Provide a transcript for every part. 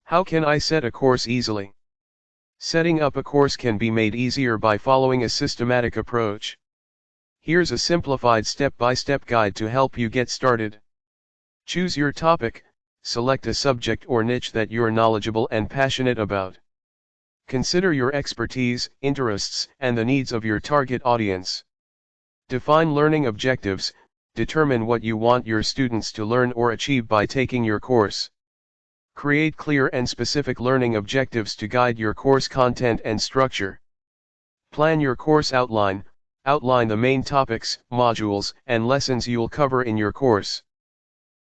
How can I set a course easily? Setting up a course can be made easier by following a systematic approach. Here's a simplified step-by-step guide to help you get started. Choose your topic, select a subject or niche that you're knowledgeable and passionate about. Consider your expertise, interests, and the needs of your target audience. Define learning objectives, determine what you want your students to learn or achieve by taking your course. Create clear and specific learning objectives to guide your course content and structure. Plan your course outline, outline the main topics, modules, and lessons you'll cover in your course.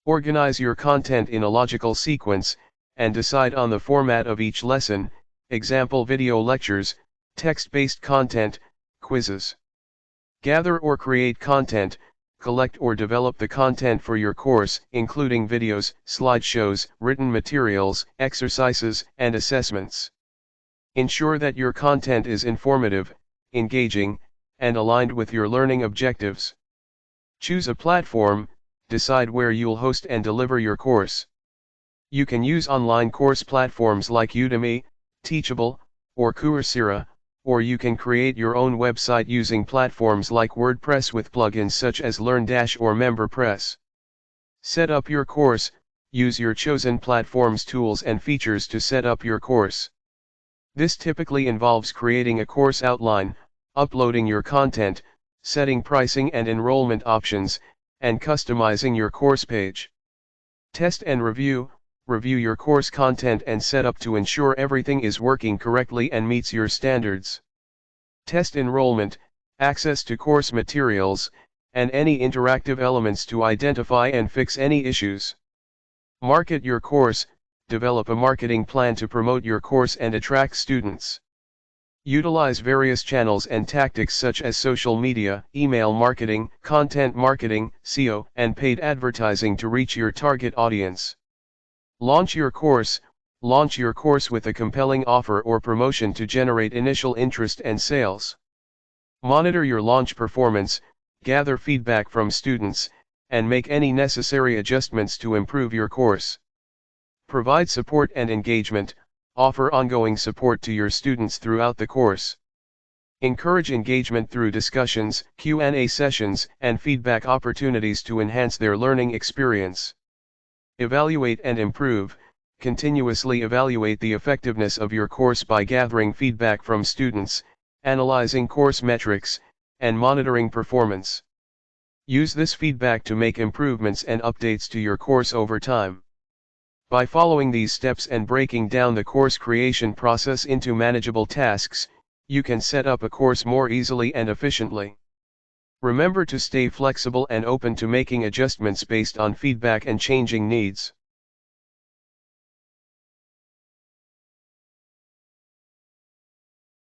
Organize your content in a logical sequence, and decide on the format of each lesson, example video lectures, text-based content, quizzes. Gather or create content, collect or develop the content for your course, including videos, slideshows, written materials, exercises, and assessments. Ensure that your content is informative, engaging, and aligned with your learning objectives. Choose a platform, decide where you'll host and deliver your course. You can use online course platforms like Udemy, Teachable, or Coursera, or you can create your own website using platforms like WordPress with plugins such as LearnDash or MemberPress. Set up your course, use your chosen platform's tools and features to set up your course. This typically involves creating a course outline, uploading your content, setting pricing and enrollment options, and customizing your course page. Test and review your course content and setup to ensure everything is working correctly and meets your standards. Test enrollment, access to course materials, and any interactive elements to identify and fix any issues. Market your course, develop a marketing plan to promote your course and attract students. Utilize various channels and tactics such as social media, email marketing, content marketing, SEO, and paid advertising to reach your target audience. Launch your course with a compelling offer or promotion to generate initial interest and sales. Monitor your launch performance, gather feedback from students, and make any necessary adjustments to improve your course. Provide support and engagement, offer ongoing support to your students throughout the course. Encourage engagement through discussions, Q&A sessions, and feedback opportunities to enhance their learning experience. Evaluate and improve, continuously evaluate the effectiveness of your course by gathering feedback from students, analyzing course metrics, and monitoring performance. Use this feedback to make improvements and updates to your course over time. By following these steps and breaking down the course creation process into manageable tasks, you can set up a course more easily and efficiently. Remember to stay flexible and open to making adjustments based on feedback and changing needs.